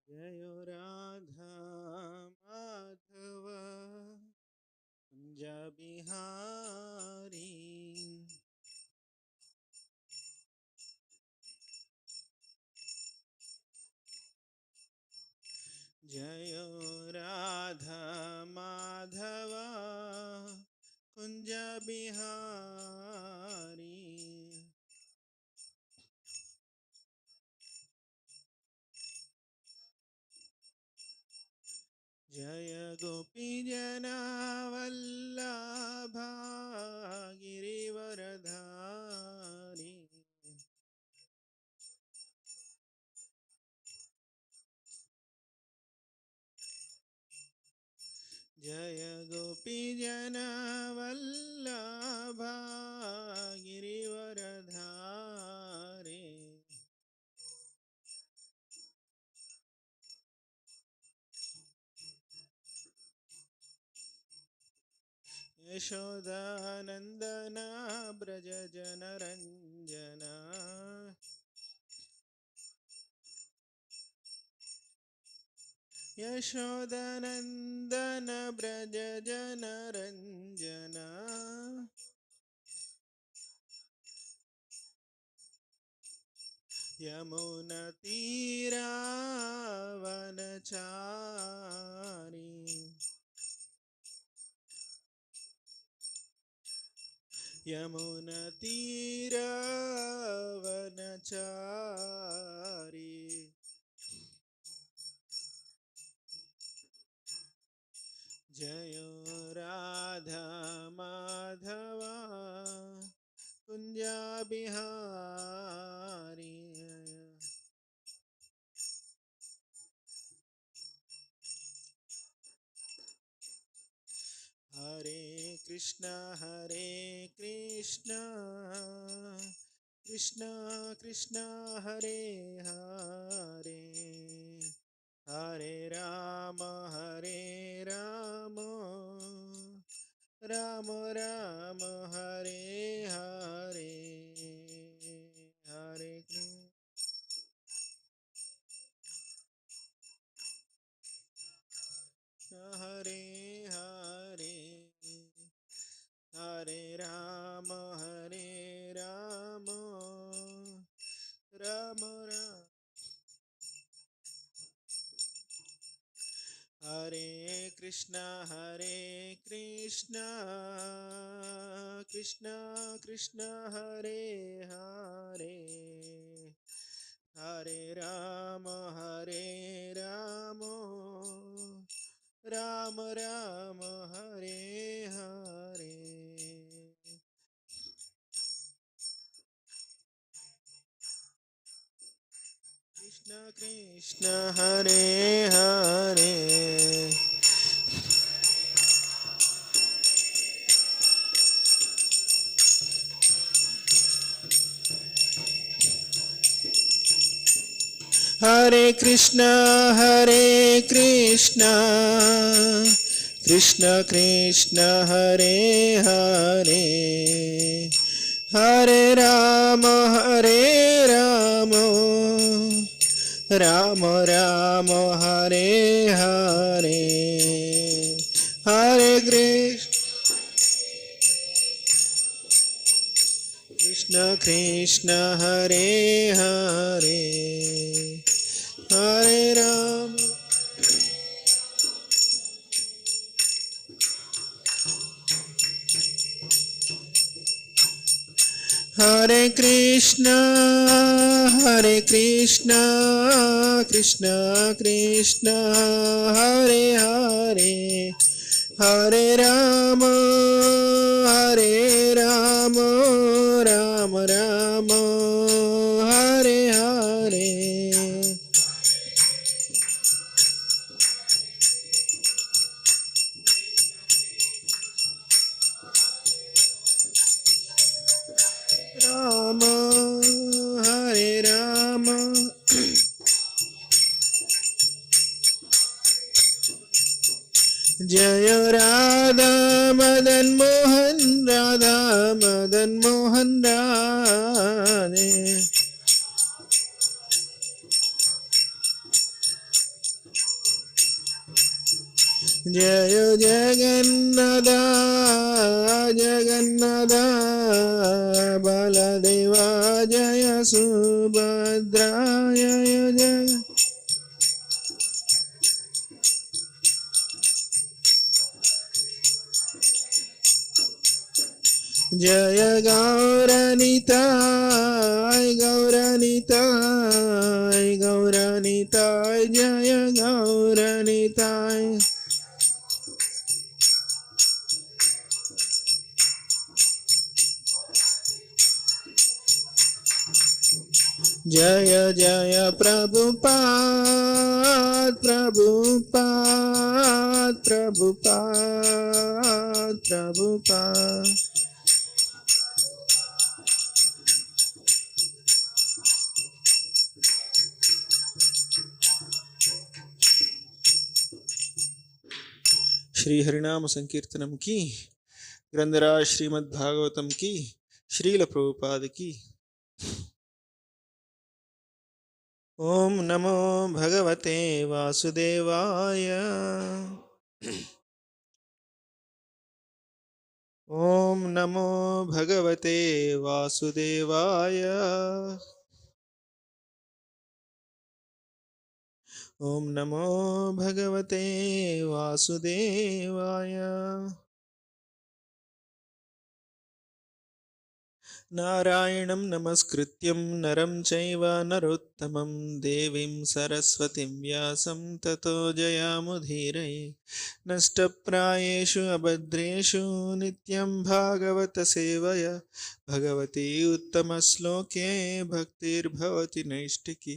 जय राधा माधव कुंज बिहारी जय राधा माधव कुंज बिहारी जय गोपी जना वल्लभा गिरिवरधारी जय गोपी जना वल्लभा गिरिवरधारी यशोदानंदन ब्रज जनरंजना यशोदानंदन ब्रज जनरंजना यमुना तीरावनचारी यमुना तीरावनचारी जय राधा माधव कुंज बिहारी हरे कृष्णा कृष्णा कृष्णा हरे हरे हरे राम राम राम हरे हरे हरे कृष्ण हरे हरे हरे राम राम राम हरे कृष्णा कृष्णा कृष्णा हरे हरे हरे राम राम राम हरे हरे कृष्ण कृष्ण हरे हरे हरे कृष्ण कृष्ण कृष्ण हरे हरे हरे राम राम राम हरे हरे हरे कृष्ण कृष्ण हरे हरे हरे राम हरे कृष्ण कृष्ण कृष्ण हरे हरे हरे राम राम राम हरे हरे राम हरे राम जय राधा मदन मोहन राधे जय जगन्नाथ जगन्नाथ बलदेवा जय सुभद्रा जय जय जय गौरनिताय गौरनिताय गौरनिताय जय गौरनिताय जय जय प्रभुपाद प्रभुपाद प्रभुपाद प्रभुपाद श्री हरिनाम संकीर्तनम की ग्रंथराज श्रीमद् भागवतम की श्रील प्रभुपाद की। ओम नमो भगवते वासुदेवाय ओम नमो भगवते वासुदेवाय ओम नमो भगवते वासुदेवाय। नारायणं नमस्कृत्यं नरं चैव नरोत्तमं देवीं सरस्वतीं व्यासं ततो जयामुदीरये। नष्टप्रायेषु अभद्रेषु नित्यं भागवत सेवया भगवती उत्तमश्लोके भक्तिर्भवति नैष्टिकी।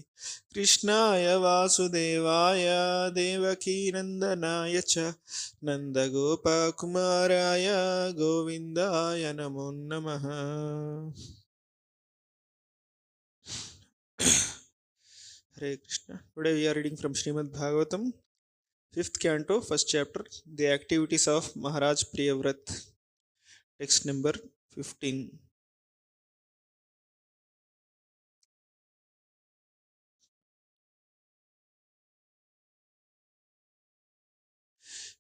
कृष्णाय वासुदेवाय देवकीनन्दनाय च नन्दगोपकुमाराय गोविन्दाय नमो नमः। Hare Krishna. Today we are reading from Srimad Bhagavatam, 5th canto, 1st chapter, the activities of Maharaj Priyavrata. Text number 15.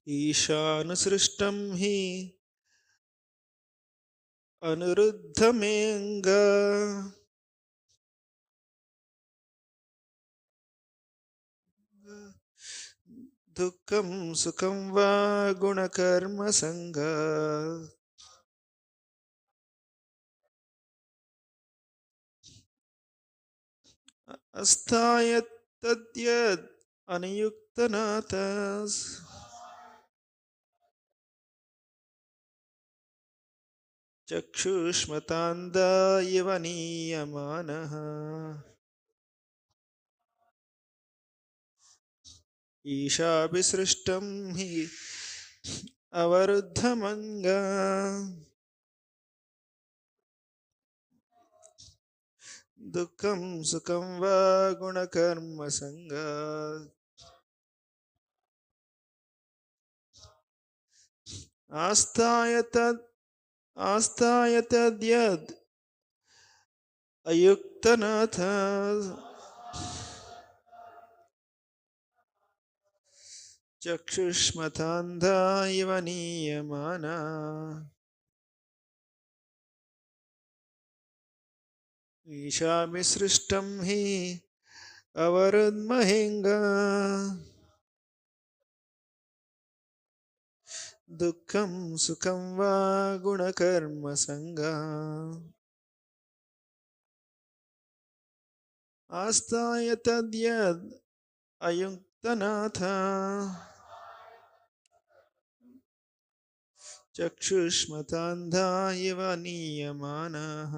ईशानसृष्टं हि अनुरुद्धमेऽङ्गा दुःखं सुखं वा गुणकर्मसङ्गा अस्थाय तद्यद् अनियुक्तनाथ चक्षुष्मतान्धा इव नीयमानः। ईशाभिसृष्टं हि अवरुद्धमङ्गा दुःखं सुखं वा गुणकर्मसङ्गा आस्थाय तद्यद् अयुक्तनाथ चक्षुष्मतान्धा इव नीयमाना। ईशाभिसृष्टं हि अवरुद्धमहेङ्गा दुःखं सुखं वा गुणकर्मसङ्गा आस्थाय तद्यद् अयुक्तनाथ चक्षुष्मतान्धा इव नीयमानः।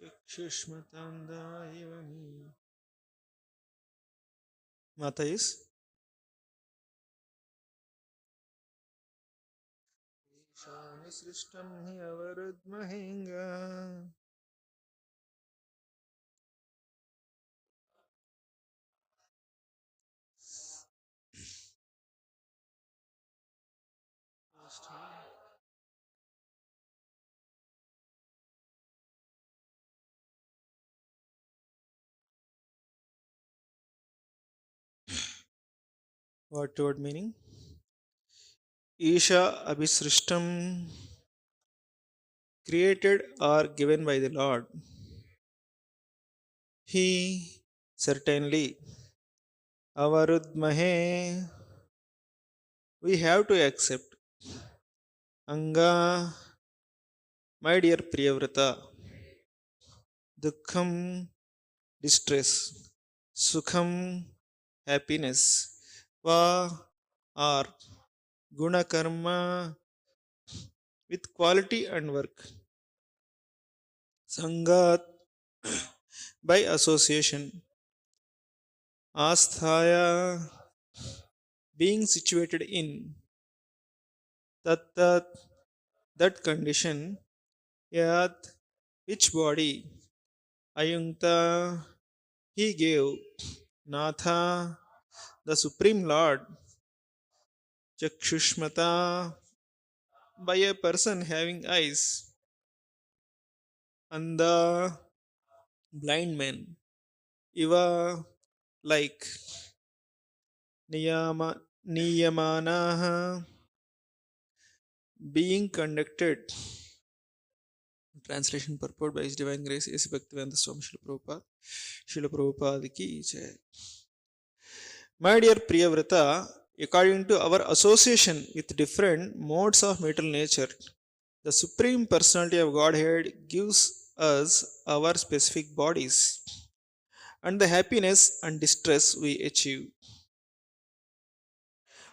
Chakshushmatandayavani. Mata is Ishani Srishtam hi avaradmahenga. What word meaning? Isha Abhisrishtam, created or given by the Lord. He certainly Avarudmahe, we have to accept. Anga, my dear Priyavrata, Dukkham, distress, Sukham, happiness, Va, or Guna Karma, with quality and work. Sangat, by association. Asthaya, being situated in. Tat, that condition. Yat, which body. Ayunkta, he gave. Natha, the Supreme Lord. Chakshushmata, by a person having eyes. Anda, blind man. Iva, like. Niyamanaha, being conducted. Translation purport by His Divine Grace A.C. Bhaktivedanta Swami Srila Prabhupada. Srila Prabhupada ki jai. My dear Priyavrata, according to our association with different modes of material nature, the Supreme Personality of Godhead gives us our specific bodies and the happiness and distress we achieve.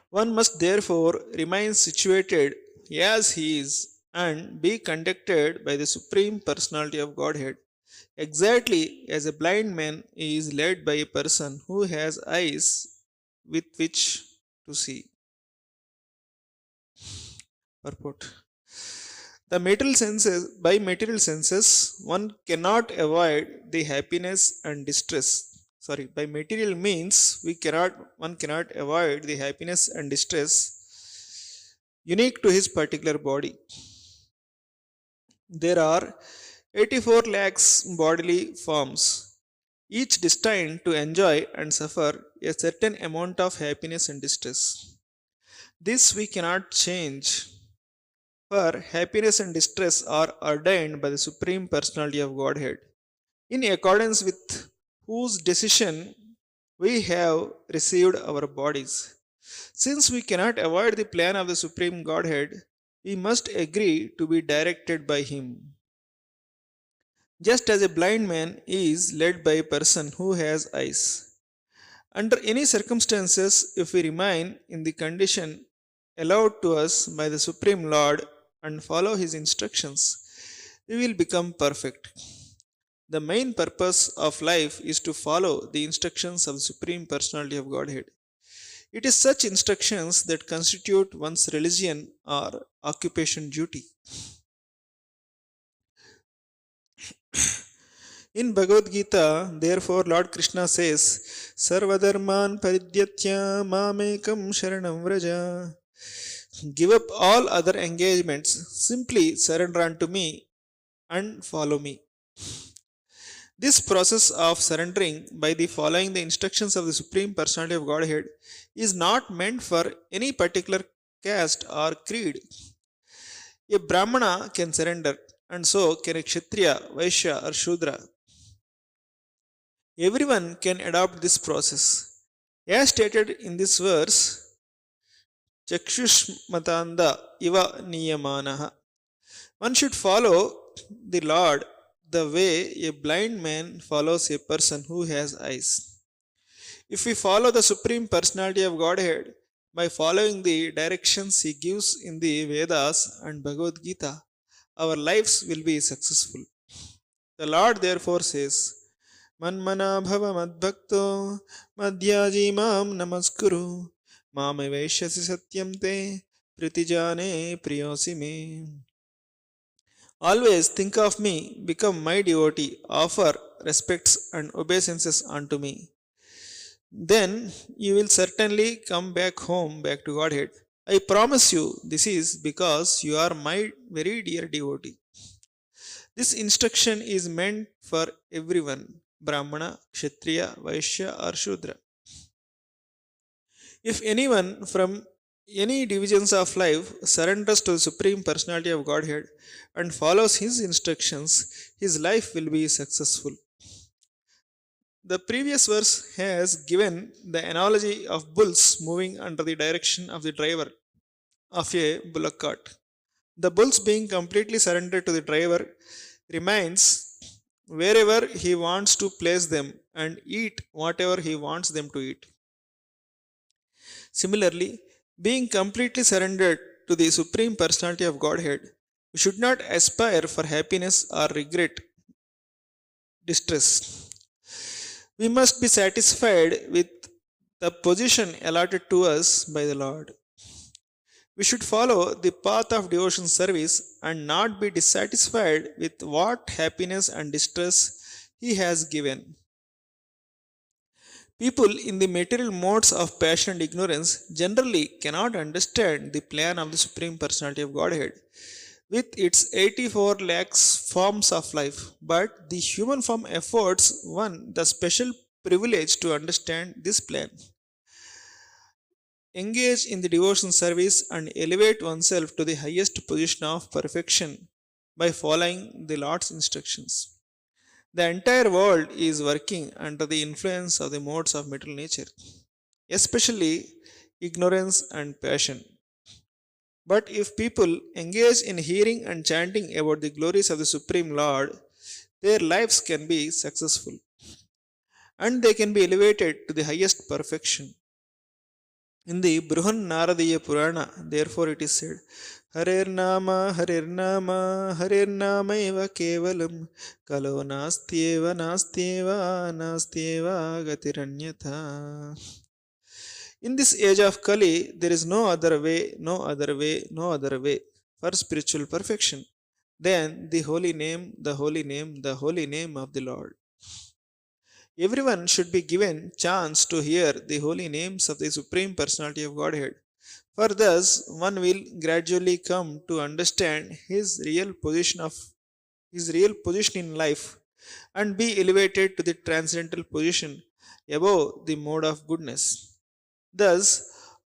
One must therefore remain situated as he is and be conducted by the Supreme Personality of Godhead, exactly as a blind man is led by a person who has eyes with which to see. Purport. The material senses, by material senses, one cannot avoid the happiness and distress. Sorry, by material means one cannot avoid the happiness and distress unique to his particular body. There are 84 lakhs bodily forms, each destined to enjoy and suffer a certain amount of happiness and distress. This we cannot change, for happiness and distress are ordained by the Supreme Personality of Godhead, in accordance with whose decision we have received our bodies. Since we cannot avoid the plan of the Supreme Godhead, we must agree to be directed by Him. Just as a blind man is led by a person who has eyes. Under any circumstances, if we remain in the condition allowed to us by the Supreme Lord and follow His instructions, we will become perfect. The main purpose of life is to follow the instructions of the Supreme Personality of Godhead. It is such instructions that constitute one's religion or occupation duty. In Bhagavad Gita, therefore, Lord Krishna says, Sarvadharman paridyatya mamekam sharanam vraja. Give up all other engagements, simply surrender unto me and follow me. This process of surrendering by the following the instructions of the Supreme Personality of Godhead is not meant for any particular caste or creed. A Brahmana can surrender, and so can a Kshatriya, Vaishya, or Shudra. Everyone can adopt this process. As stated in this verse, Chakshushmatanda iva niyamanaha. One should follow the Lord the way a blind man follows a person who has eyes. If we follow the Supreme Personality of Godhead by following the directions He gives in the Vedas and Bhagavad Gita, our lives will be successful. The Lord therefore says, Manmana bhava madbhakto madhyaji mam namaskuru mame vaishyasi satyam te pritijane priyosi me. Always think of me, become my devotee, offer respects and obeisances unto me. Then you will certainly come back home, back to Godhead. I promise you, this is because you are my very dear devotee. This instruction is meant for everyone, Brahmana, Kshatriya, Vaishya, or Shudra. If anyone from any divisions of life surrenders to the Supreme Personality of Godhead and follows His instructions, his life will be successful. The previous verse has given the analogy of bulls moving under the direction of the driver of a bullock cart. The bulls, being completely surrendered to the driver, remains wherever he wants to place them and eat whatever he wants them to eat. Similarly, being completely surrendered to the Supreme Personality of Godhead, we should not aspire for happiness or regret, distress. We must be satisfied with the position allotted to us by the Lord. We should follow the path of devotion service and not be dissatisfied with what happiness and distress He has given. People in the material modes of passion and ignorance generally cannot understand the plan of the Supreme Personality of Godhead with its 84 lakhs forms of life, but the human form affords one the special privilege to understand this plan. Engage in the devotion service and elevate oneself to the highest position of perfection by following the Lord's instructions. The entire world is working under the influence of the modes of material nature, especially ignorance and passion. But if people engage in hearing and chanting about the glories of the Supreme Lord, their lives can be successful and they can be elevated to the highest perfection. In the Bruhan Naradiya Purana, therefore, it is said, Harer Nama, Harer Nama, Harer Nama eva kevalam, Kalo nastyeva, nastyeva, nastyeva gatiranyatha. In this age of Kali, there is no other way, no other way, no other way for spiritual perfection than the holy name, the holy name, the holy name of the Lord. Everyone should be given chance to hear the holy names of the Supreme Personality of Godhead, for thus one will gradually come to understand his real position in life and be elevated to the transcendental position above the mode of goodness. Thus,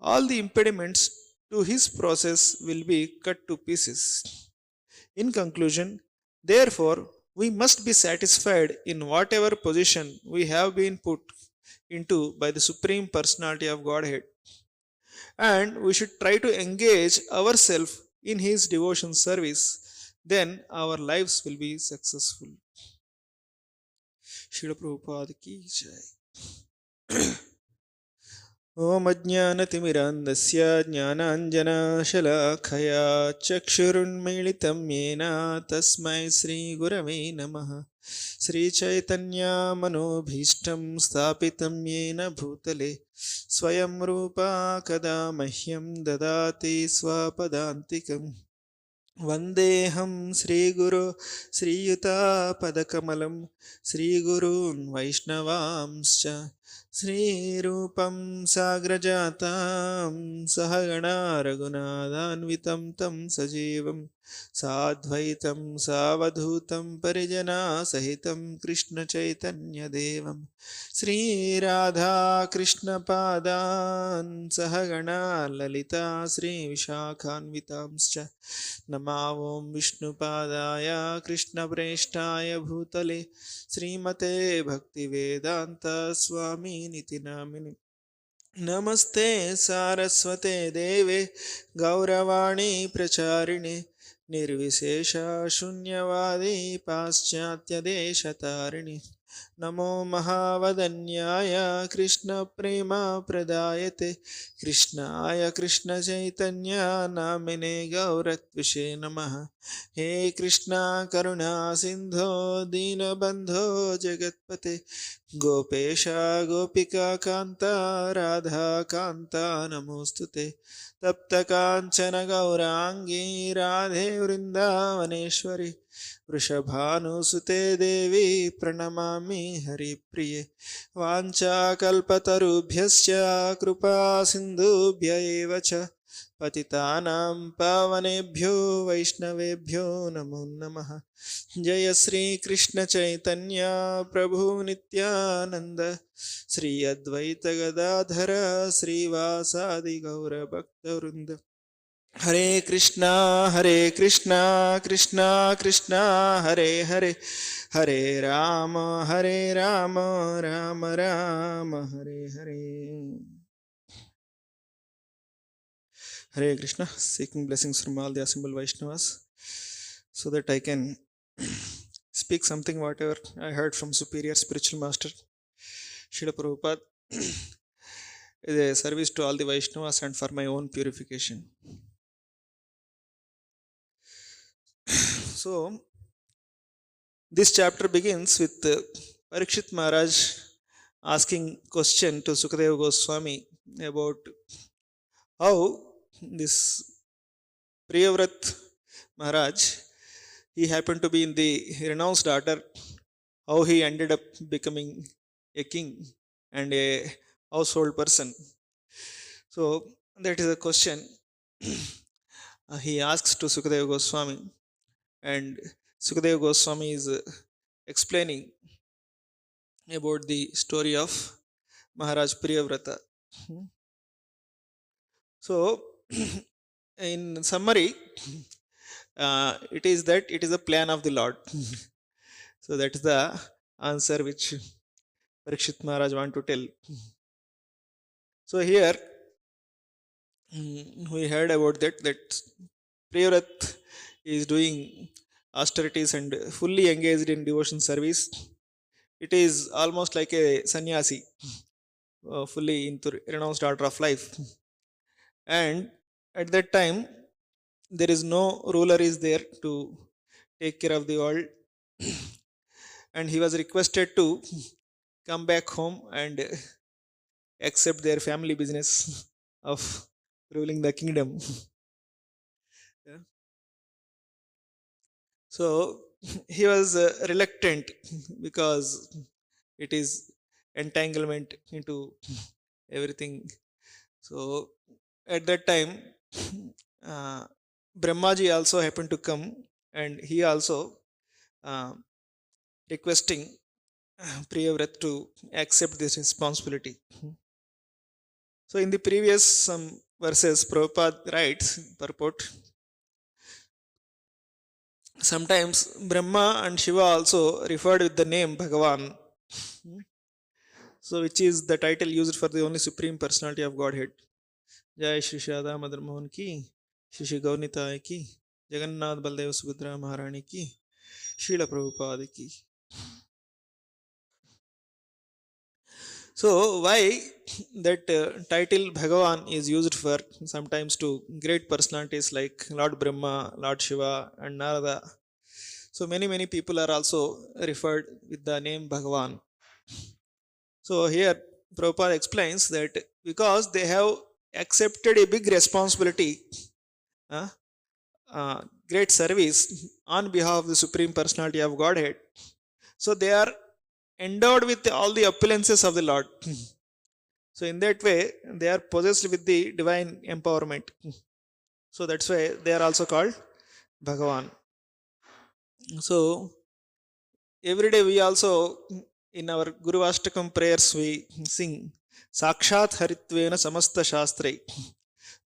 all the impediments to his process will be cut to pieces. In conclusion, therefore, we must be satisfied in whatever position we have been put into by the Supreme Personality of Godhead, and we should try to engage ourselves in His devotion service. Then our lives will be successful. Srila Prabhupada ki jai. ॐ अज्ञानतिमिरान्धस्य ज्ञानाञ्जनशलाखया चक्षुरुन्मीलितं येन तस्मै श्रीगुरवे नमः श्रीचैतन्यमनोभीष्टं स्थापितं येन भूतले स्वयं रूपा कदा मह्यं ददाति स्वपदान्तिकम् वन्देऽहं श्रीगुरो श्रीयुतापदकमलं श्रीगुरून् वैष्णवांश्च श्रीरूपं साग्रजातां सहगणा रघुनाथान्वितं तं सजीवं साद्वैतं सावधूतं परिजनसहितं कृष्णचैतन्यदेवं श्रीराधाकृष्णपादान् सहगणा ललिता श्रीविशाखान्वितांश्च नमावों विष्णुपादाय कृष्णप्रेष्ठाय भूतले श्रीमते भक्तिवेदांत स्वामिनिति नामिने नमस्ते सारस्वते देवे गौरवाणी प्रचारिणे निर्विशेष शून्यवादी पाश्चात्यदेशतारिणे Namo Mahavadanyaya Krishna Prema Pradayate Krishnaya Krishna Chaitanya Namine Gauratvishe Namaha. He Krishna Karuna Sindho Dinabandho Jagatpate Gopesha Gopika Kanta Radha Kanta Namostute Tapta Kanchana Gaurangi Radhe Vrindavaneshwari Vrishabhanusute Devi Pranamami Haripriye Vanchakalpatarubhyascha Krupa Sindhubhya eva cha Patitanam Pavanebhyo Vaishnavebhyo Namo Namaha. Jaya Sri Krishna Chaitanya Prabhu Nityananda Sri Advaita Gadadhara Sri Vasadi Gaura Bhakta Vrinda. Hare Krishna Krishna Krishna Hare Hare Hare Rama Rama Rama Hare Hare. Hare Krishna, seeking blessings from all the assembled Vaishnavas so that I can speak something whatever I heard from superior spiritual master Srila Prabhupada is a service to all the Vaishnavas and for my own purification. So, this chapter begins with Parikshit Maharaj asking question to Sukadeva Goswami about how this Priyavrata Maharaj, he happened to be in the renounced order, how he ended up becoming a king and a household person. So that is a question he asks to Sukadeva Goswami, and Sukadeva Goswami is explaining about the story of Maharaj Priyavrata. So, in summary, it is that it is a plan of the Lord. So that is the answer which Parikshit Maharaj want to tell. So here we heard about that Priyavrata is doing austerities and fully engaged in devotion service. It is almost like a sannyasi, fully into renounced order of life. And at that time, there is no ruler is there to take care of the world. And he was requested to come back home and accept their family business of ruling the kingdom. Yeah. So he was reluctant because it is entanglement into everything. So at that time, Brahmaji also happened to come, and he also requesting Priyavrata to accept this responsibility. So in the previous some verses, Prabhupada writes, purport, sometimes Brahma and Shiva also referred with the name Bhagavan. So which is the title used for the only Supreme Personality of Godhead. Jai Shri Shada Madhur Mohan ki, Shri Shri Gaurnitai ki, Jagannath Baldev Subhadra Maharani ki, Srila Prabhupada ki. So why that title Bhagavan is used for sometimes to great personalities like Lord Brahma, Lord Shiva and Narada. So many people are also referred with the name Bhagavan. So here Prabhupada explains that because they have accepted a big responsibility, great service on behalf of the Supreme Personality of Godhead, so they are endowed with all the opulences of the Lord. So in that way, they are possessed with the divine empowerment. So that's why they are also called Bhagavan. So every day we also, in our Guru Ashtakam prayers, we sing Sakshat Haritvena Samasta Shastrai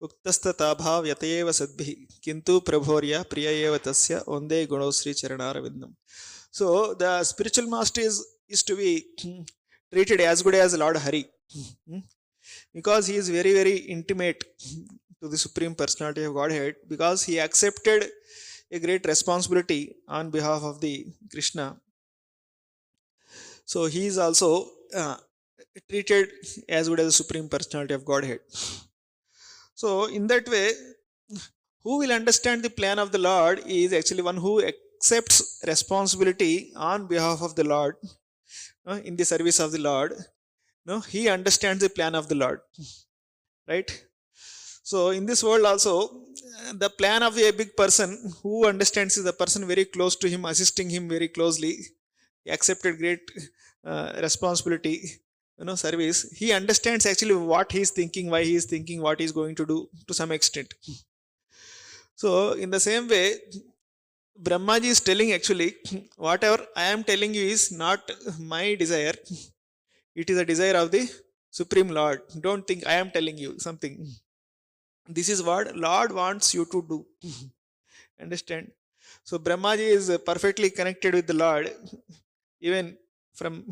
Uktastata Bhav Yatayeva Sadbhi Kintu Prabhorya Priyayeva Tasya Onde Gunosri Charanaravindam. So the spiritual master is to be treated as good as Lord Hari, because he is very intimate to the Supreme Personality of Godhead, because he accepted a great responsibility on behalf of the Krishna. So he is also treated as good as the Supreme Personality of Godhead. So in that way, who will understand the plan of the Lord is actually one who accepts responsibility on behalf of the Lord, in the service of the Lord. He understands the plan of the Lord, right? So in this world also, the plan of a big person who understands is the person very close to him, assisting him very closely. He accepted great responsibility, service. He understands actually what he is thinking, why he is thinking, what he is going to do to some extent. So in the same way, Brahmaji is telling actually, whatever I am telling you is not my desire, it is a desire of the Supreme Lord. Don't think I am telling you something. This is what Lord wants you to do. Understand? So Brahmaji is perfectly connected with the Lord. Even from,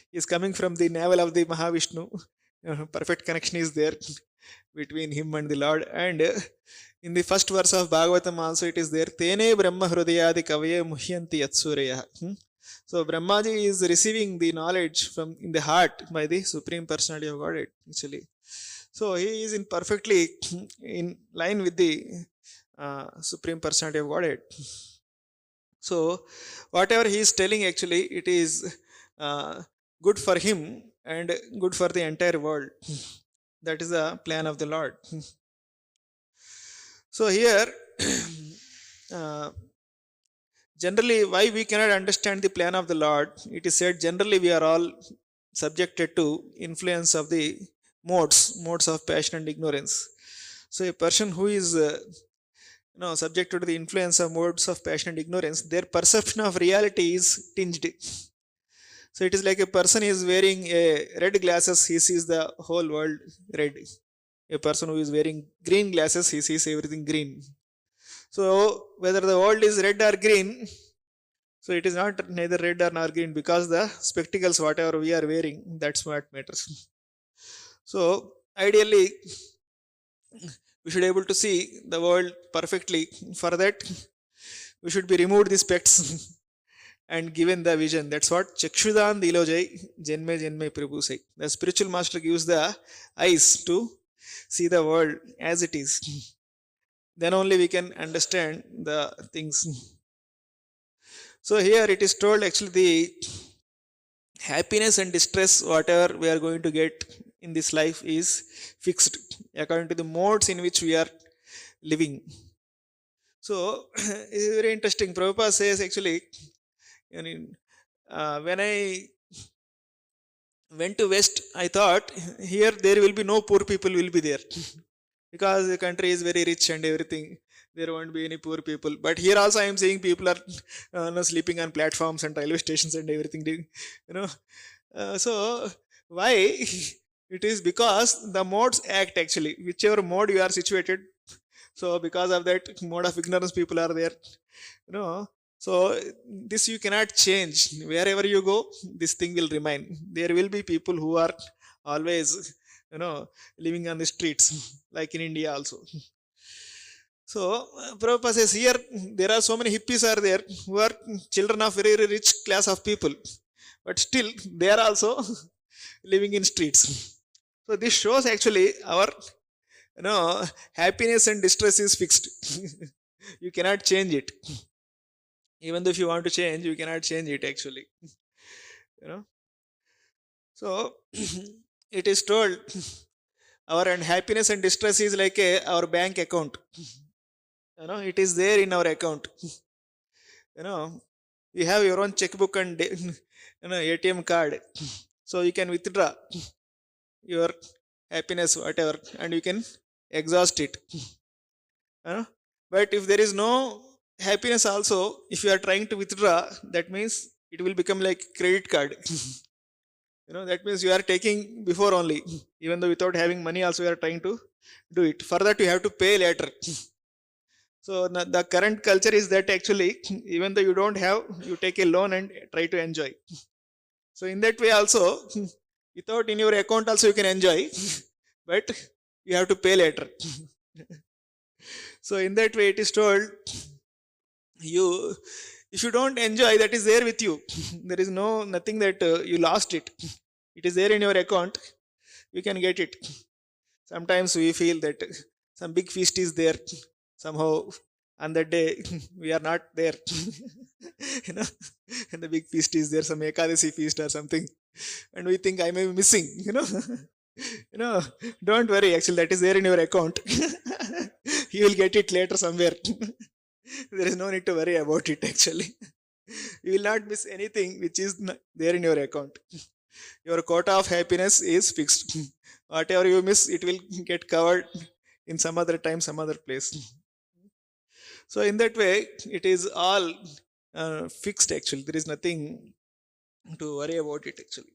he is coming from the navel of the Mahavishnu. Perfect connection is there between him and the Lord. And in the first verse of Bhagavatam also it is there, Tene Brahma Hrudayadi Kavaye Muhyanti Yatsuraya. So Brahmaji is receiving the knowledge from in the heart by the Supreme Personality of Godhead, actually. So he is in perfectly in line with the Supreme Personality of Godhead. So whatever he is telling, actually it is good for him and good for the entire world. That is the plan of the Lord. So here generally, why we cannot understand the plan of the Lord, it is said generally we are all subjected to influence of the modes of passion and ignorance. So a person who is subjected to the influence of modes of passion and ignorance, their perception of reality is tinged. So it is like a person is wearing a red glasses, he sees the whole world red. A person who is wearing green glasses, he sees everything green. So whether the world is red or green, so it is not neither red or nor green, because the spectacles whatever we are wearing, that's what matters. So ideally we should be able to see the world perfectly. For that we should be removed the specs and given the vision. That's what Chakshudan Dilojai Janme Janme Prabhu say. The spiritual master gives the eyes to see the world as it is. Then only we can understand the things. So here it is told actually the happiness and distress whatever we are going to get in this life is fixed according to the modes in which we are living. So it's very interesting. Prabhupada says actually, when I went to West, I thought here there will be no poor people will be there because the country is very rich and everything. There won't be any poor people. But here also I am seeing people are sleeping on platforms and railway stations and everything. So why? It is because the modes act actually. Whichever mode you are situated. So because of that mode of ignorance, people are there. So this you cannot change. Wherever you go, this thing will remain. There will be people who are always, living on the streets, like in India also. So Prabhupada says here there are so many hippies are there who are children of very, very rich class of people, but still they are also living in streets. So this shows actually our happiness and distress is fixed. You cannot change it. Even though if you want to change, you cannot change it actually. So it is told our happiness and distress is like our bank account. It is there in our account. You have your own checkbook and ATM card, so you can withdraw your happiness whatever and you can exhaust it. But if there is no happiness also, if you are trying to withdraw, that means it will become like credit card. That means you are taking before only, even though without having money also you are trying to do it. For that you have to pay later. So the current culture is that actually even though you don't have, you take a loan and try to enjoy. So in that way also, without in your account also you can enjoy, but you have to pay later. So in that way it is told, you If you don't enjoy, that is there with you. There is nothing that you lost it. It is there in your account. You can get it. Sometimes we feel that some big feast is there. Somehow on that day we are not there. you know, and the big feast is there, some Ekadasi feast or something, and we think I may be missing. Don't worry. Actually, that is there in your account. You will get it later somewhere. There is no need to worry about it. Actually, you will not miss anything which is there in your account. Your quota of happiness is fixed. Whatever you miss, it will get covered in some other time, some other place. So in that way, it is all fixed. Actually, there is nothing to worry about it. Actually,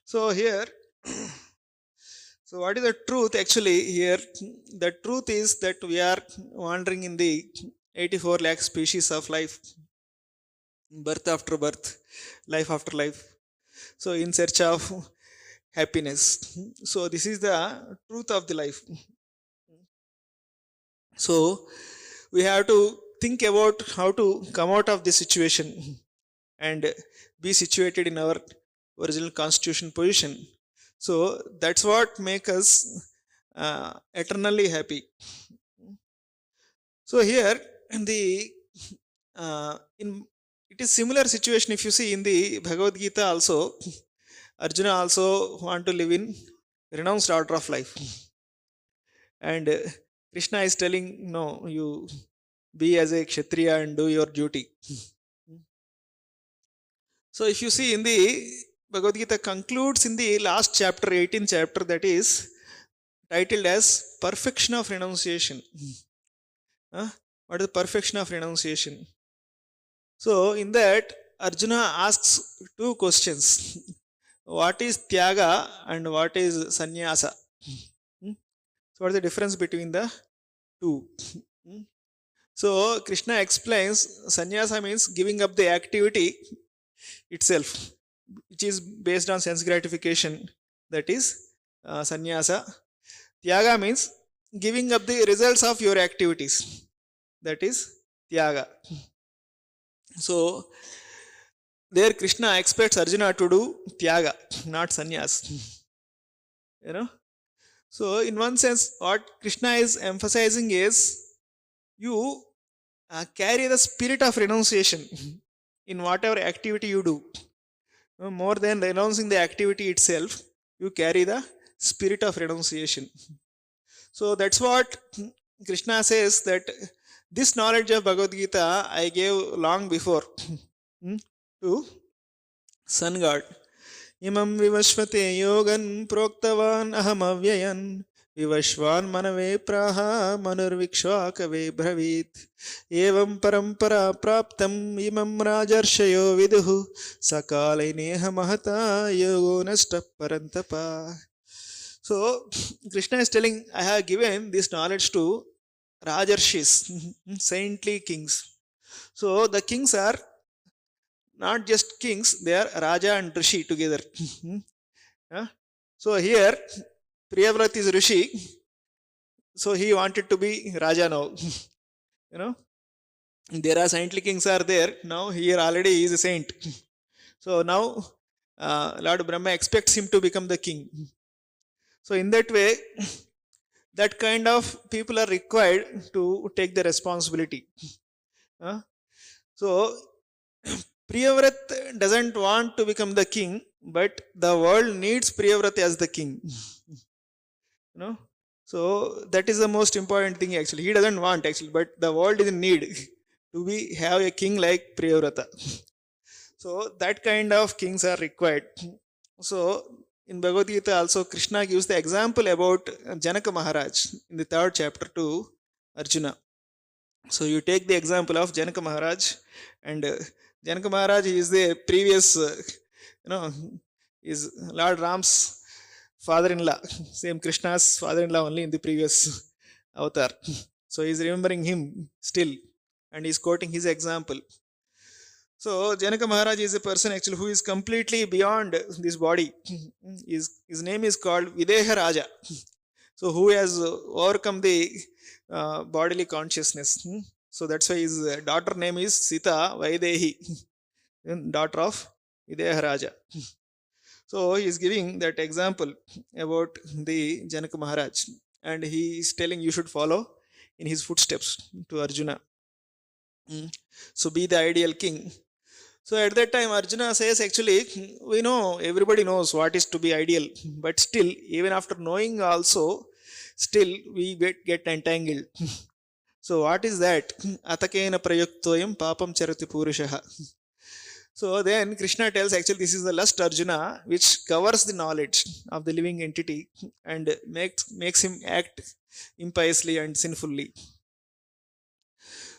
so here. So what is the truth actually here? The truth is that we are wandering in the 84 lakh species of life, birth after birth, life after life. So in search of happiness. So this is the truth of the life. So we have to think about how to come out of this situation and be situated in our original constitution position. So that's what makes us eternally happy. So here in the it is similar situation. If you see in the Bhagavad Gita also, Arjuna also want to live in renounced order of life, and Krishna is telling, no, you be as a Kshatriya and do your duty. So if you see in the Bhagavad Gita concludes in the last chapter, 18th chapter, that is titled as Perfection of Renunciation. What is the perfection of renunciation? So in that, Arjuna asks two questions. What is Tyaga and what is Sannyasa? So what is the difference between the two? So Krishna explains Sannyasa means giving up the activity itself, which is based on sense gratification. That is Sannyasa. Tyaga means giving up the results of your activities. That is Tyaga. So there Krishna expects Arjuna to do Tyaga, not Sannyas. So in one sense, what Krishna is emphasizing is you carry the spirit of renunciation in whatever activity you do. More than renouncing the activity itself, you carry the spirit of renunciation. So that's what Krishna says, that this knowledge of Bhagavad Gita I gave long before to sun god. Imam vivashvate yogan proktavan aham avyayan vivashvan manave praha manurvikshvakave bravit evam parampara praptam imam rajarshayo viduhu sakale neha mahata yogo nasta parantapa. So Krishna is telling, I have given this knowledge to Rajarshis, saintly kings. So the kings are not just kings, they are Raja and Rishi together. So here, Priyavrata is Rishi, so he wanted to be Raja now. There are saintly kings are there, now here already he is a saint. So now Lord Brahma expects him to become the king. So in that way, that kind of people are required to take the responsibility. So Priyavrata doesn't want to become the king, but the world needs Priyavrata as the king. So that is the most important thing actually. He doesn't want actually, but the world is in need to have a king like Priyavrata. So that kind of kings are required. So in Bhagavad Gita also Krishna gives the example about Janaka Maharaj in the 3rd chapter to Arjuna. So you take the example of Janaka Maharaj, and Janaka Maharaj is the previous, is Lord Ram's father-in-law, same Krishna's father-in-law only in the previous avatar. So he is remembering him still and he is quoting his example. So Janaka Maharaj is a person actually who is completely beyond this body. His name is called Videha Raja. So who has overcome the bodily consciousness. So that's why his daughter name is Sita Vaidehi, daughter of Videha Raja. So he is giving that example about the Janaka Maharaj, and he is telling you should follow in his footsteps to Arjuna. So be the ideal king. So at that time, Arjuna says, actually, we know, everybody knows what is to be ideal, but still, even after knowing also, still we get entangled. So what is that? Atakena prayuktoyam papam charati purushaha. So then Krishna tells, actually, this is the lust, Arjuna, which covers the knowledge of the living entity and makes him act impiously and sinfully.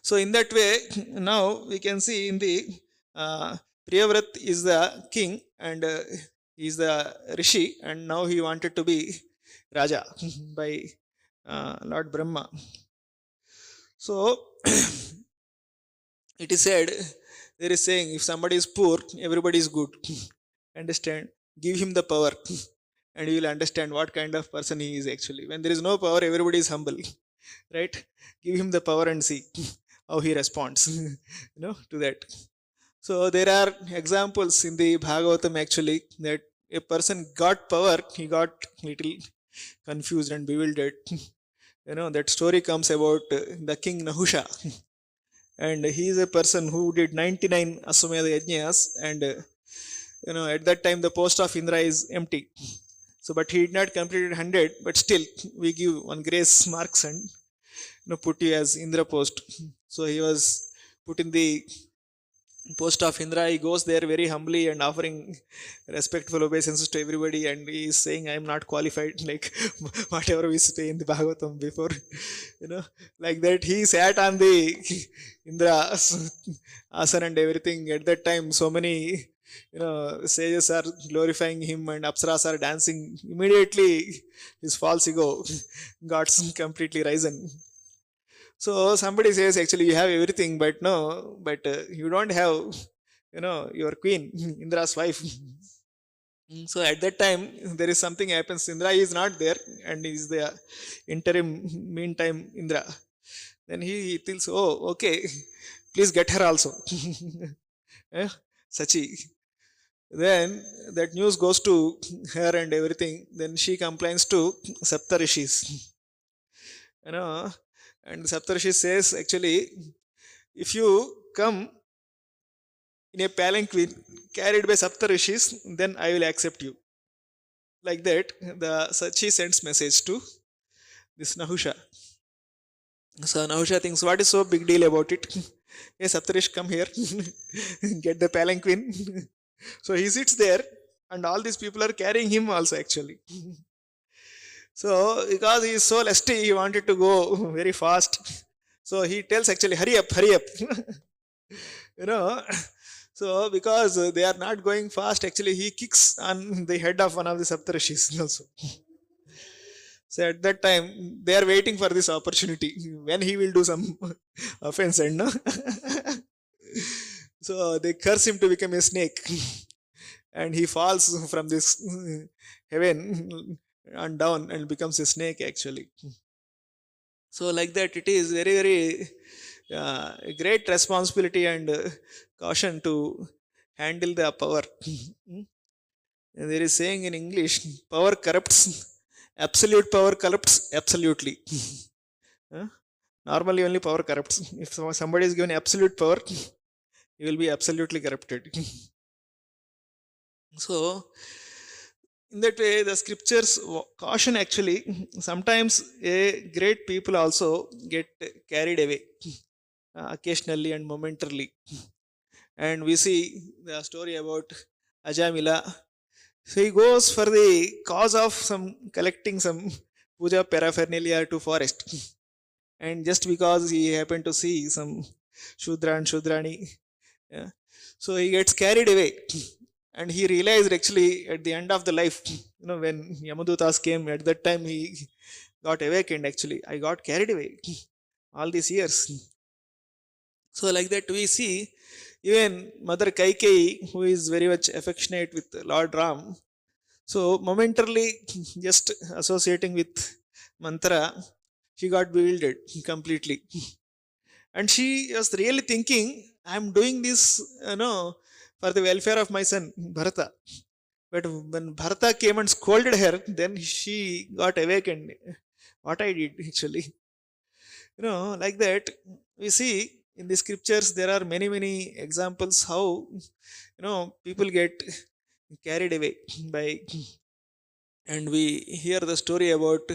So in that way, now we can see in the Priyavrata is the king, and he is the rishi, and now he wanted to be Raja by Lord Brahma. So it is said, there is saying, if somebody is poor, everybody is good. Understand? Give him the power, and you will understand what kind of person he is actually. When there is no power, everybody is humble, right? Give him the power and see how he responds, to that. So there are examples in the Bhagavatam actually that a person got power, he got little confused and bewildered. That story comes about the king Nahusha, and he is a person who did 99 Aswamedha Yajnas, and at that time the post of Indra is empty. So, but he did not complete 100, but still we give one grace marks and put you as Indra post. So he was put in the post of Indra. He goes there very humbly and offering respectful obeisances to everybody, and he is saying, I am not qualified, like whatever we say in the Bhagavatam before, like that. He sat on the Indra asana and everything. At that time, so many sages are glorifying him and apsaras are dancing. Immediately his false ego got completely risen. So somebody says, actually, you have everything, but no, but you don't have, your queen, Indra's wife. So at that time, there is something happens. Indra is not there, and is the interim, meantime, Indra. Then he thinks, oh, okay, please get her also. Sachi. Then that news goes to her and everything. Then she complains to Saptarishis. And Saptarshi says, actually, if you come in a palanquin carried by Saptarishis, then I will accept you. Like that, the Sachi sends message to this Nahusha. So Nahusha thinks, what is so big deal about it? Hey, Saptarish, come here, get the palanquin. So he sits there, and all these people are carrying him also actually. So because he is so lusty, he wanted to go very fast. So he tells, actually, hurry up, hurry up. So because they are not going fast, actually he kicks on the head of one of the Saptarishis also. So at that time, they are waiting for this opportunity when he will do some offense, and no. So they curse him to become a snake, and he falls from this heaven and down and becomes a snake actually. So like that, it is very, very great responsibility and caution to handle the power. There is saying in English, power corrupts. Absolute power corrupts absolutely. Normally only power corrupts. If somebody is given absolute power, he will be absolutely corrupted. So in that way, the scriptures caution actually, sometimes a great people also get carried away occasionally and momentarily. And we see the story about Ajamila. So he goes for the cause of some collecting some puja paraphernalia to forest. And just because he happened to see some Shudra and Shudrani, yeah, so he gets carried away. And he realized actually at the end of the life, when Yamadutas came, at that time he got awakened actually. I got carried away all these years. So like that we see even Mother Kaikeyi, who is very much affectionate with Lord Ram, so momentarily just associating with mantra, she got bewildered completely. And she was really thinking, I'm doing this, for the welfare of my son Bharata. But when Bharata came and scolded her, then she got awakened. What I did actually, like that. We see in the scriptures there are many many examples how people get carried away by. And we hear the story about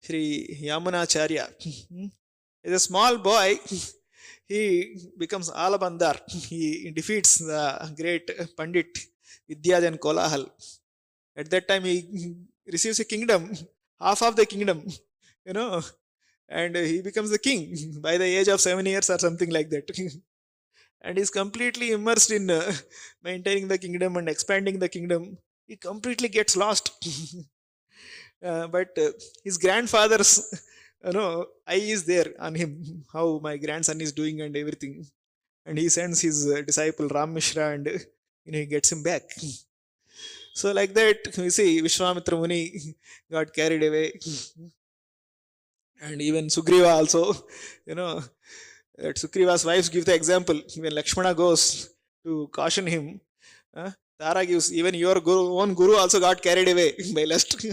Sri Yamunacharya. As a small boy, he becomes Alabandar. He defeats the great Pandit Vidyajan Kolahal. At that time, he receives a kingdom, half of the kingdom, you know, and he becomes the king by the age of 7 years or something like that. And he's completely immersed in maintaining the kingdom and expanding the kingdom. He completely gets lost. But his grandfather's eye is there on him, how my grandson is doing and everything. And he sends his disciple Ram Mishra, and he gets him back. So like that, we see Vishwamitra Muni got carried away. And even Sugriva also, you know that Sugriva's wives give the example when Lakshmana goes to caution him. Tara gives, even your own guru also got carried away by lust.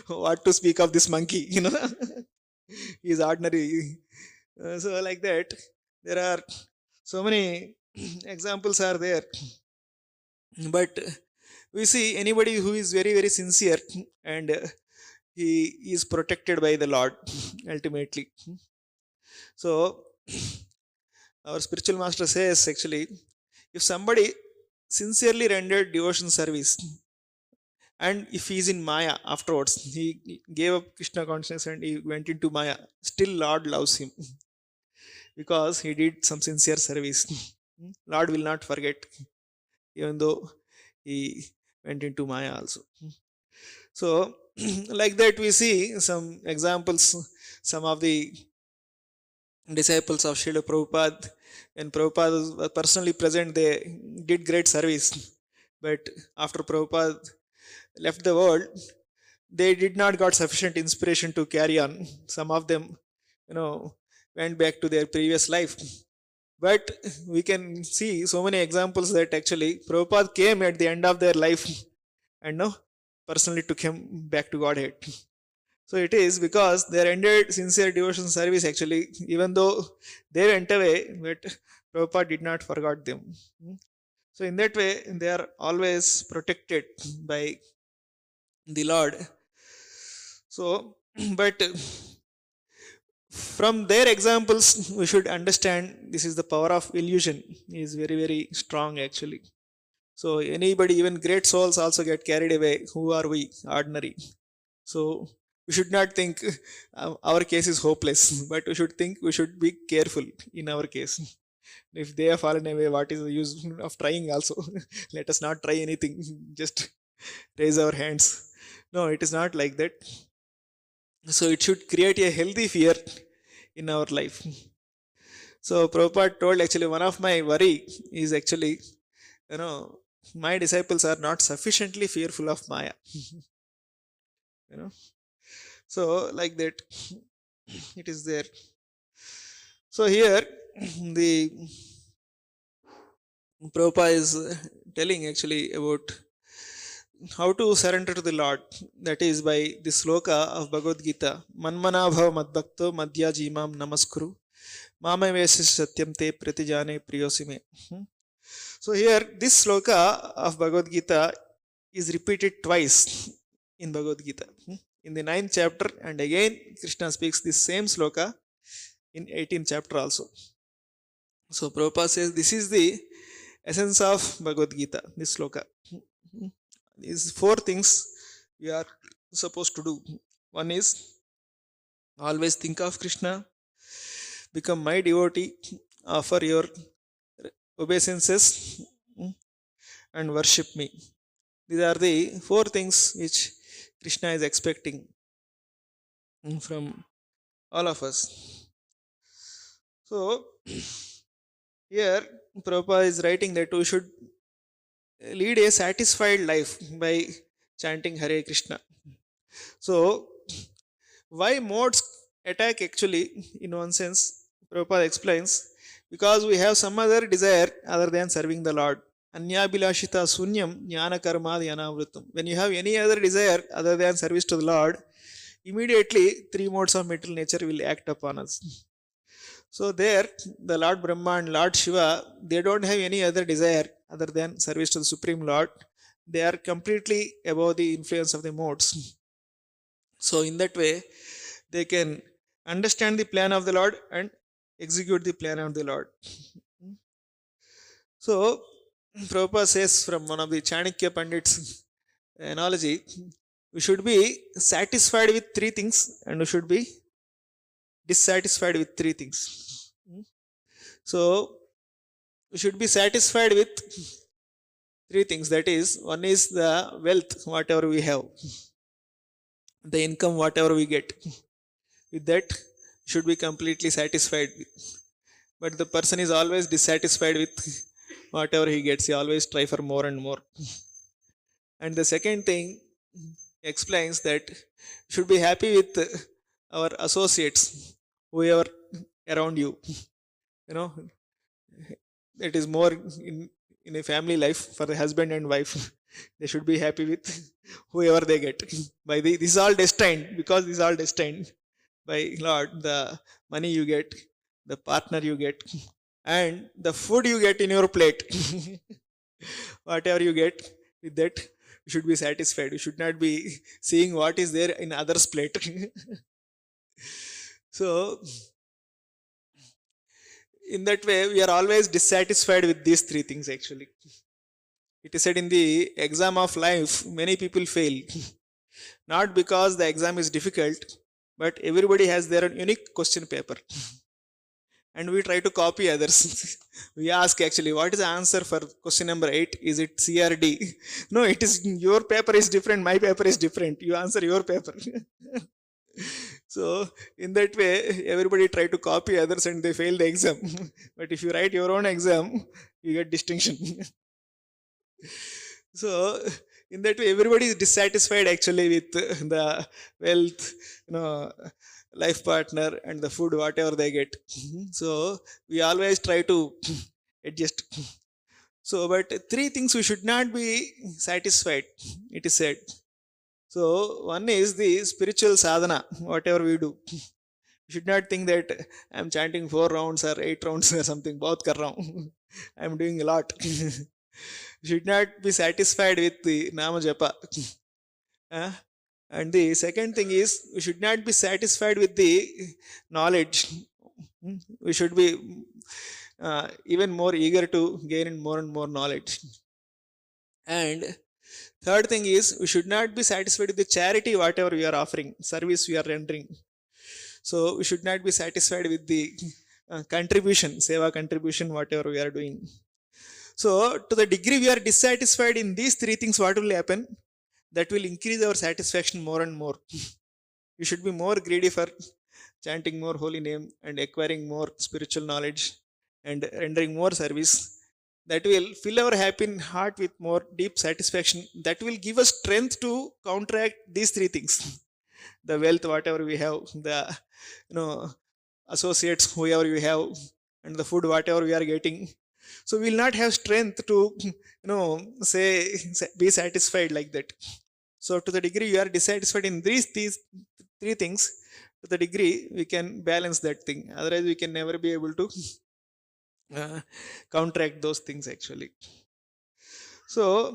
What to speak of this monkey? He is ordinary. So like that, there are so many examples are there. But we see anybody who is very very sincere, and he is protected by the Lord ultimately. So our spiritual master says, actually, if somebody sincerely rendered devotion service, and if he is in Maya afterwards, he gave up Krishna consciousness and he went into Maya, still Lord loves him because he did some sincere service. Lord will not forget, even though he went into Maya also. So like that, we see some examples. Some of the disciples of Srila Prabhupada, when Prabhupada was personally present, they did great service. But after Prabhupada left the world, they did not got sufficient inspiration to carry on. Some of them, went back to their previous life. But we can see so many examples that actually Prabhupada came at the end of their life and personally took him back to Godhead. So it is because they rendered sincere devotion service actually, even though they went away, but Prabhupada did not forget them. So in that way, they are always protected by the Lord. So, but from their examples, we should understand this is the power of illusion is very very strong actually. So anybody, even great souls, also get carried away. Who are we? Ordinary. So we should not think our case is hopeless, but we should think we should be careful in our case. If they have fallen away, what is the use of trying also? Let us not try anything. Just raise our hands. No, it is not like that. So it should create a healthy fear in our life. So Prabhupada told, actually, one of my worry is actually, my disciples are not sufficiently fearful of Maya. So like that, it is there. So here the Prabhupada is telling actually about how to surrender to the Lord. That is by the sloka of Bhagavad Gita, Manmana bhava madbhakto madhya jimam namaskuru mama vesis satyam te pratijane priyosime. So here this sloka of Bhagavad Gita is repeated twice in Bhagavad Gita. In the 9th chapter, and again Krishna speaks this same sloka in 18th chapter also. So Prabhupada says this is the essence of Bhagavad Gita, this sloka. These 4 things we are supposed to do. One is always think of Krishna, become my devotee, offer your obeisances, and worship me. These are the 4 things which Krishna is expecting from all of us. So here Prabhupada is writing that we should lead a satisfied life by chanting Hare Krishna. So why modes attack? Actually, in one sense, Prabhupada explains, because we have some other desire other than serving the Lord. Anyabhilashita sunyam jnana karma dhyanavrtam. When you have any other desire other than service to the Lord, immediately three modes of material nature will act upon us. So there, the Lord Brahma and Lord Shiva, they don't have any other desire other than service to the Supreme Lord. They are completely above the influence of the modes. So in that way, they can understand the plan of the Lord and execute the plan of the Lord. So Prabhupada says from one of the Chanakya Pandits analogy, we should be satisfied with three things and we should be dissatisfied with three things. So we should be satisfied with three things. That is, one is the wealth, whatever we have, the income, whatever we get. With that, should be completely satisfied with. But the person is always dissatisfied with whatever he gets. He always try for more and more. And the second thing explains that should be happy with our associates, whoever around you. You know, it is more in a family life for the husband and wife. They should be happy with whoever they get. This is all destined, because this is all destined by Lord. The money you get, the partner you get, and the food you get in your plate. Whatever you get, with that you should be satisfied. You should not be seeing what is there in others' plate. So in that way, we are always dissatisfied with these three things actually. It is said in the exam of life, many people fail. Not because the exam is difficult, but everybody has their own unique question paper. And we try to copy others. We ask actually, what is the answer for question number 8? Is it C or D? No, it is your paper is different, my paper is different. You answer your paper. So in that way, everybody try to copy others and they fail the exam. But if you write your own exam, you get distinction. So in that way, everybody is dissatisfied actually with the wealth, life partner and the food, whatever they get. So we always try to adjust. So, but three things we should not be satisfied, it is said. So one is the spiritual sadhana, whatever we do. You should not think that I'm chanting 4 rounds or 8 rounds or something. Bahut kar raha hu. I'm doing a lot. You should not be satisfied with the Nama Japa. And the second thing is, we should not be satisfied with the knowledge. We should be even more eager to gain more and more knowledge. And third thing is, we should not be satisfied with the charity, whatever we are offering, service we are rendering. So we should not be satisfied with the contribution, seva contribution, whatever we are doing. So to the degree we are dissatisfied in these three things, what will happen? That will increase our satisfaction more and more. You should be more greedy for chanting more holy name and acquiring more spiritual knowledge and rendering more service. That will fill our happy heart with more deep satisfaction. That will give us strength to counteract these three things. The wealth, whatever we have, the associates, whoever we have, and the food, whatever we are getting. So we will not have strength to say be satisfied like that. So to the degree you are dissatisfied in these three things, to the degree we can balance that thing. Otherwise we can never be able to counteract those things actually. So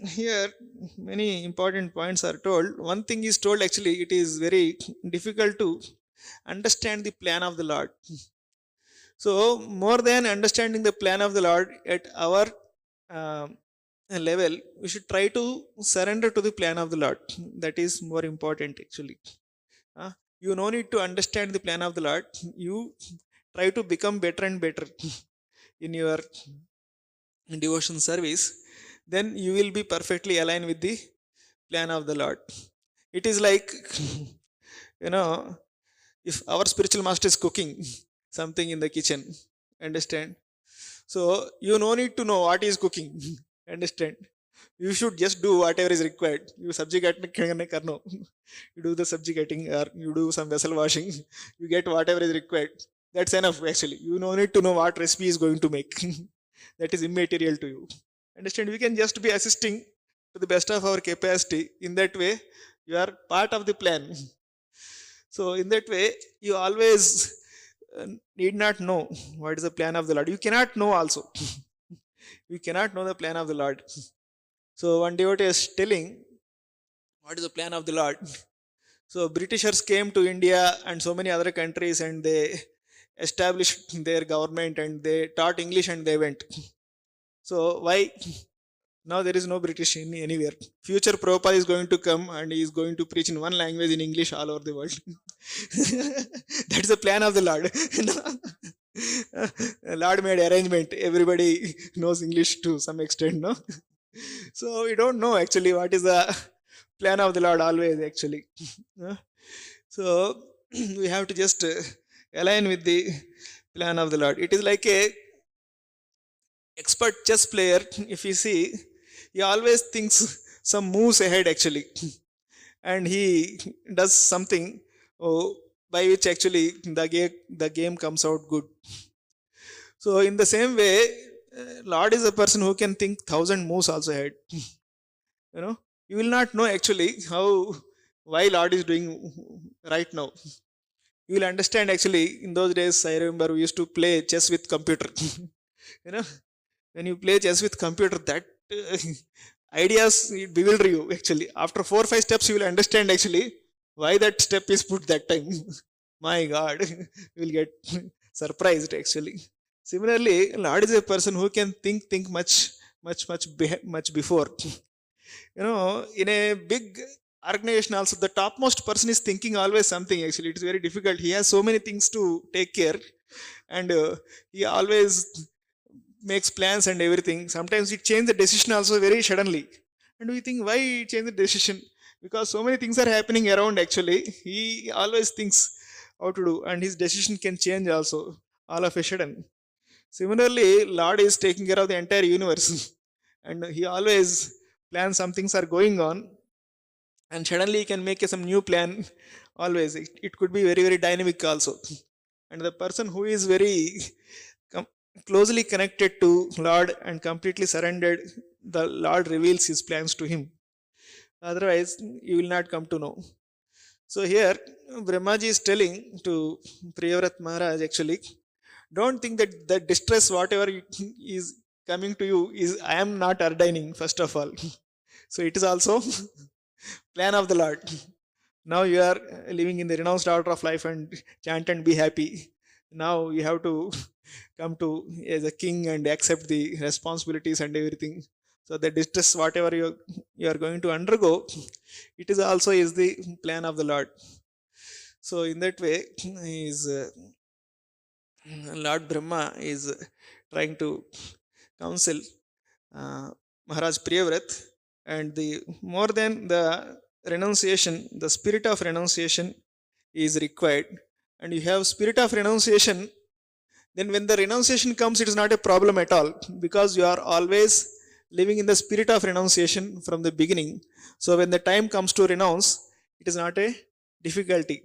here many important points are told. One thing is told, actually it is very difficult to understand the plan of the Lord. So more than understanding the plan of the Lord at our level, we should try to surrender to the plan of the Lord. That is more important actually. You no need to understand the plan of the Lord. You try to become better and better in your devotion service. Then you will be perfectly aligned with the plan of the Lord. It is like, if our spiritual master is cooking something in the kitchen, understand? So you no need to know what he is cooking. Understand? You should just do whatever is required. You subject karno. You do the subject or you do some vessel washing. You get whatever is required. That's enough actually. You no need to know what recipe is going to make. That is immaterial to you. Understand? We can just be assisting to the best of our capacity. In that way, you are part of the plan. So in that way, you always need not know what is the plan of the Lord. You cannot know also. You cannot know the plan of the Lord. So one devotee is telling what is the plan of the Lord. So Britishers came to India and so many other countries, and they established their government and they taught English and they went. So why now there is no British in anywhere? Future Prabhupada is going to come and he is going to preach in one language in English all over the world. That's the plan of the Lord. Lord made arrangement. Everybody knows English to some extent, no? So we don't know actually what is the plan of the Lord always actually. So we have to just align with the plan of the Lord. It is like a expert chess player. If you see, he always thinks some moves ahead actually, and he does something by which actually the game comes out good. So in the same way, Lord is a person who can think 1,000 moves also ahead. You will not know actually why Lord is doing right now. You will understand actually. In those days, I remember we used to play chess with computer. you know when you play chess with computer, that ideas it bewilder you actually. After 4 or 5 steps, you will understand actually why that step is put that time. My God, you will get surprised actually. Similarly, Lord is a person who can think much before. In a big organization also, the topmost person is thinking always something actually. It is very difficult. He has so many things to take care, and he always makes plans and everything. Sometimes he change the decision also very suddenly, and we think why he change the decision, because so many things are happening around actually. He always thinks how to do, and his decision can change also all of a sudden. Similarly, Lord is taking care of the entire universe, and he always plans some things are going on, and suddenly he can make some new plan. Always it could be very very dynamic also. And the person who is very com- closely connected to Lord and completely surrendered, the Lord reveals his plans to him. Otherwise, you will not come to know. So here, Brahmaji is telling to Priyavrata Maharaj actually, don't think that the distress whatever is coming to you is I am not ordaining, first of all. So it is also plan of the Lord. Now you are living in the renounced order of life and chant and be happy. Now you have to come to as a king and accept the responsibilities and everything. So the distress whatever you are going to undergo, it is also is the plan of the Lord. So in that way, is Lord Brahma is trying to counsel Maharaj Priyavrata, and the more than the renunciation, the spirit of renunciation is required. And you have spirit of renunciation, then when the renunciation comes, it is not a problem at all, because you are always living in the spirit of renunciation from the beginning. So when the time comes to renounce, it is not a difficulty.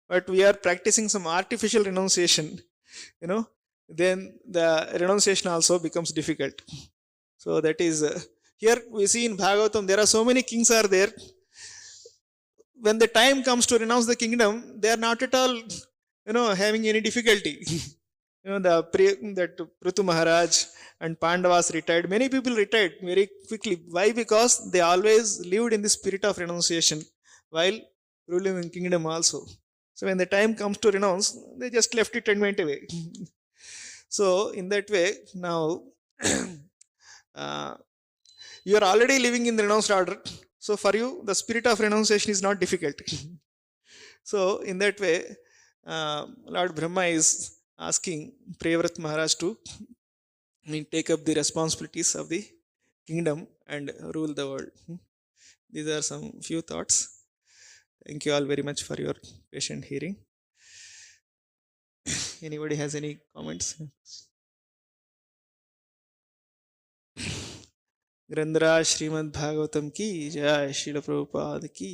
But we are practicing some artificial renunciation, then the renunciation also becomes difficult. So that is here we see in Bhagavatam, there are so many kings are there. When the time comes to renounce the kingdom, they are not at all having any difficulty. That Prithu Maharaj and Pandavas retired. Many people retired very quickly. Why? Because they always lived in the spirit of renunciation while ruling the kingdom also. So when the time comes to renounce, they just left it and went away. So in that way, now uh, you are already living in the renounced order. So for you, the spirit of renunciation is not difficult. So in that way, Lord Brahma is asking Priyavrata Maharaj to take up the responsibilities of the kingdom and rule the world. These are some few thoughts. Thank you all very much for your patient hearing. Anybody has any comments? ग्रंथराज Shrimad Bhagavatam की जय, श्रील प्रभुपाद की